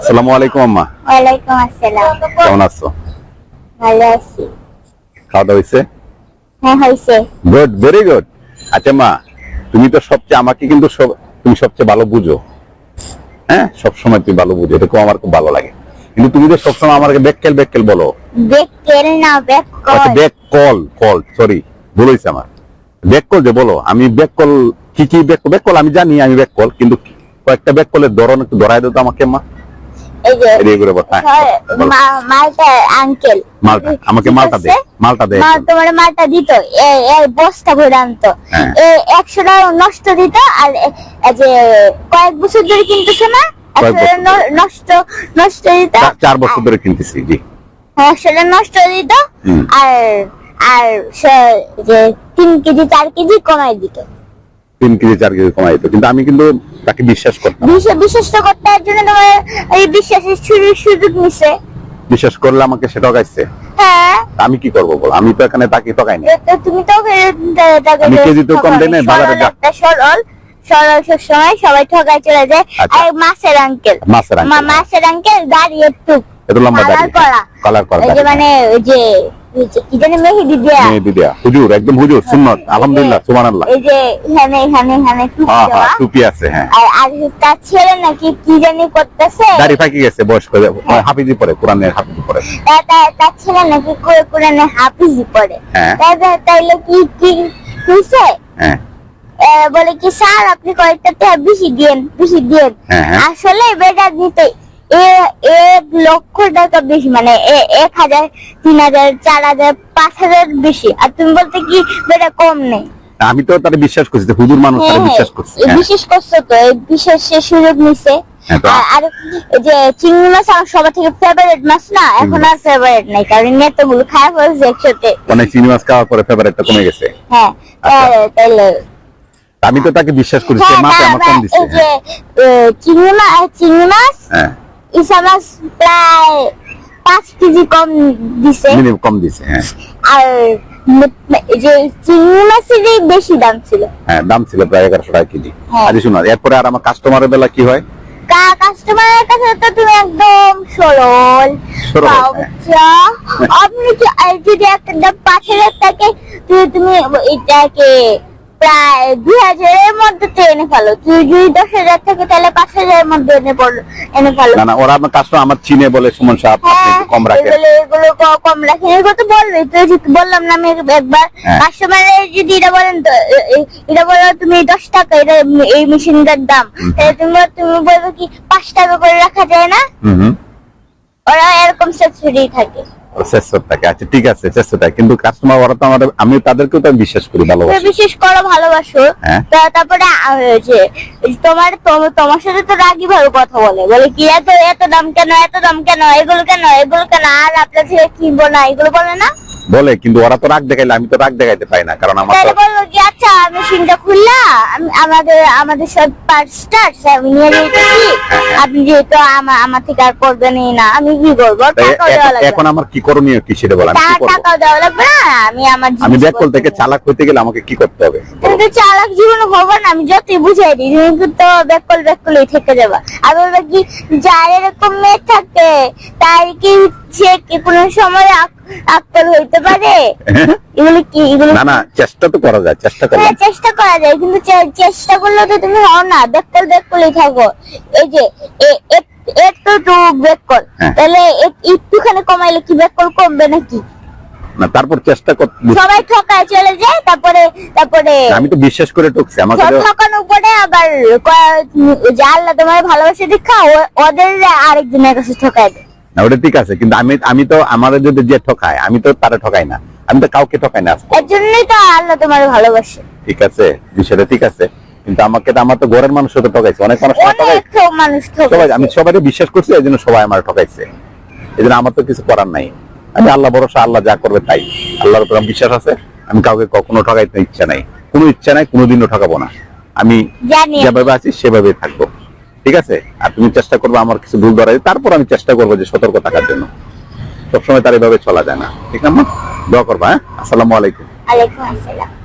আসসালামু আলাইকুম আম্মা। ওয়ালাইকুম আসসালাম। কেমন আছো? ভালো আছি। খাওয়া দাওয়া হয়েছে? হ্যাঁ হয়েছে। Good, very good. আচ্ছা মা, তুমি তো সবচেয়ে আমাকে কিন্তু তুমি সবচেয়ে ভালো বুঝো। হ্যাঁ, সবসময় তুমি ভালো বুঝো, এটা আমার খুব ভালো লাগে। কিন্তু তুমি তো সবসময় আমাকে বেক্কেল বলো। বেক্কেল না বেক্কল। আচ্ছা বেক্কল, সরি ভুল হয়েছে আমার। বেক্কল যে বলো, আমি বেক্কল কি বেক্কল আমি জানি, আমি বেক্কল, কিন্তু কয়েকটা বেক্কলের ধরন একটু ধরাই দাও তো আমাকে মা। এই যে মালটা আঙ্কেল, মালটা আমাকে মালটা দে তোমার মালটা দিত, এই বস্তা ভরে আনতো, 100টা নষ্ট দিত। আর যে কয়েক বছর ধরে কিনতেছে না, নষ্ট দিত। 4 বছর ধরে কিনতেছি। জি, 100টা নষ্ট দিত। আর যে 3 কেজি 4 কেজি কমাই দিত। 3 কেজি 4 কেজি কমাই দিত, কিন্তু আমি কিন্তু তাকে বিশ্বাস করতাম। বিশ্বাস করতে জন্য তোমার এই বিশ্বাসের সুযোগ নিছে। বিশ্বাস করলে আমাকে সে ঠকাইছে। হ্যাঁ, আমি কি করব বল? আমি তো এখানে তাকে ঠকাই না। তুমি তো আমি কেজি তো কম দেই না বাজারে। সরল সময় সবাই ঠকাই চলে যায়। আর মাছের আঙ্কেল গাড়ি একটু লম্বা দাড়ি, কালার করা, এই যে মানে ওই যে কি জানি মেহেদি দেয়া হুজুর, একদম হুজুর সুন্নাত, আলহামদুলিল্লাহ, সুবহানাল্লাহ। এই যে এখানে টুপি আছে। হ্যাঁ, আর তার ছেলে নাকি কি জানি করতেছে, দাড়ি পাকি গেছে, বয়স করে হাফিজি পড়ে, কোরআনের হাফিজি পড়ে। তার ছেলে নাকি কোরআনের হাফিজি পড়ে। হ্যাঁ, তাইলে কি হইছে? হ্যাঁ, বলে কি স্যার আপনি কয়েকটা টাকা বেশি দিয়েন। আসলে বেটা দিতে 1 লক্ষ টাকা বেশি, মানে 1000 3000 4000 5000 বেশি। আর তুমি বলতে কি বেটা কম নেই? আমি তো তারে বিশ্বাস করছি, হুজুর মানুষ তারে বিশ্বাস করছে। বিশ্বাস করছো তো, এই বিশ্বাসের সুযোগ নিছে। আর যে চিংড়ি মাছ আমার সবার থেকে ফেভারিট মাছ না, এখন আর ফেভারিট নাই, কারণ এতগুলো খাওয়া হয়েছে একসাথে। মানে চিংড়ি মাছ খাওয়ার পরে ফেভারিটটা কমে গেছে। হ্যাঁ, তাইলে আমি তো তাকে বিশ্বাস করি, সে মাছ আমার কম দিছে। এই যে চিংড়ি মাছ ইসা মাছ প্রায় 5 কেজি কম দিছে। কম দিছে। হ্যাঁ, আর যে চিংড়ি মাছেরই বেশি দাম ছিল। হ্যাঁ, দাম ছিল প্রায় 1100 টাকা কেজি। আজ শোনো, এরপরে আর আমার কাস্টমারের বেলা কি হয়, কাস্টমারের কাছে তো তুমি একদম সরল। আপনি যদি একটা 5000 টাকা তুমি এটাকে প্রায় 2000 এর মধ্যে এনে ফেলো। তুই যদি 10,000 থেকে তাহলে 5000 এর মধ্যে এনে ফেলো। না ওরা আমার কাস্টমার আমার চিনে বলে, সুমন সাহেব আপনি একটু কম রাখেন। এগুলো কম রাখেন, এগুলো তো বলবে। তুই যদি বললাম না আমি একবার, কাস্টমারের যদি এটা বলেন তো, এটা বলো তুমি 10 টাকা এটা এই মেশিনটার দাম, তাহলে তুমি বলবে কি 5 টাকা করে রাখা যায় না? ওরা এরকম সেক্সুয়ালি থাকে। আচ্ছা ঠিক আছে, কিন্তু কাস্টমার ওরা তো আমাদের, আমি তাদেরকেও তো বিশ্বাস করি, ভালোবাসি। বিশেষ করে ভালোবাসো। তারপরে তোমার সাথে তো রাগি ভাবে কথা বলে কি এত দাম কেন, এগুলো কেন, আর আপনার থেকে কিনবো না, এগুলো বলে না? বলে, কিন্তু ওরা তো রাগ দেখাইলে আমি তো রাগ দেখাইতে পাই না, কারণ আমার তো বললো কি আচ্ছা মেশিনটা খুললা আমাদের সব পার্টসটা আমি নিয়ে যাইতেছি, আপনি যেহেতু আমার থেকে আর করবেন না, আমি কি করবো? এখন আমার কি করণীয় কি সেটা বলেন। টাকা দেওয়া লাগবে না। আমি বেকল থেকে চালাক হইতে গেলে আমাকে কি করতে হবে? কিন্তু চালাক জীবনে হবো না, আমি যতই বুঝাই দিই কিন্তু তো বেকলই থেকে যাবা। আর বলবে কি যার এরকম মেয়ে থাকে তার কি সে কি কোনো সময় আক্কেল হইতে পারে? না চেষ্টা তো করা যায়, চেষ্টা করা যায়, কিন্তু চেষ্টা করলে তো তুমি হও না, বেকলই থাকো। এই যে একটু বেকল, তাহলে একটুখানি কমাইলে কি বেকল কমবে নাকি? না, তারপর চেষ্টা করতে সবাই ঠকায় চলে যায়। তারপরে আমি তো বিশ্বাস করে ঠকছি, আমাকে ঠকানোর পরে আবার যে আল্লাহ তোমার ভালোবাসা দেখা ওদের আরেকজনের কাছে ঠকায় দেয়। না, ওটা ঠিক আছে, কিন্তু আমি তো আমাদের যদি যে ঠকায়, আমি তো তারা ঠকাই না, আমি তো কাউকে ঠকাই না। এর জন্যই তো আল্লাহ তোমার ভালোবাসে। ঠিক আছে, বিষয়টা ঠিক আছে, কিন্তু আমার তো ঘরের মানুষ তো ঠকাইছে, অনেক মানুষ সবাই, আমি সবাই বিশ্বাস করছি, এই জন্য সবাই আমার ঠকাইছে। এই জন্য আমার তো কিছু করার নাই। আমি আল্লাহ ভরসা, আল্লাহ যা করবে তাই, আল্লাহর উপর বিশ্বাস আছে। আমি কাউকে কখনো ঠকাইতে ইচ্ছা নাই, কোনোদিনও ঠকাবো না। আমি যেভাবে আছি সেভাবে থাকবো, ঠিক আছে? আর তুমি চেষ্টা করবে আমার কিছু ভুল ধরাই, তারপর আমি চেষ্টা করবো যে সতর্ক থাকার জন্য। সবসময় তার এভাবে চলা যায় না, ঠিক না? দোয়া করবা। হ্যাঁ, আসসালামু আলাইকুম। ওয়ালাইকুম আসসালাম।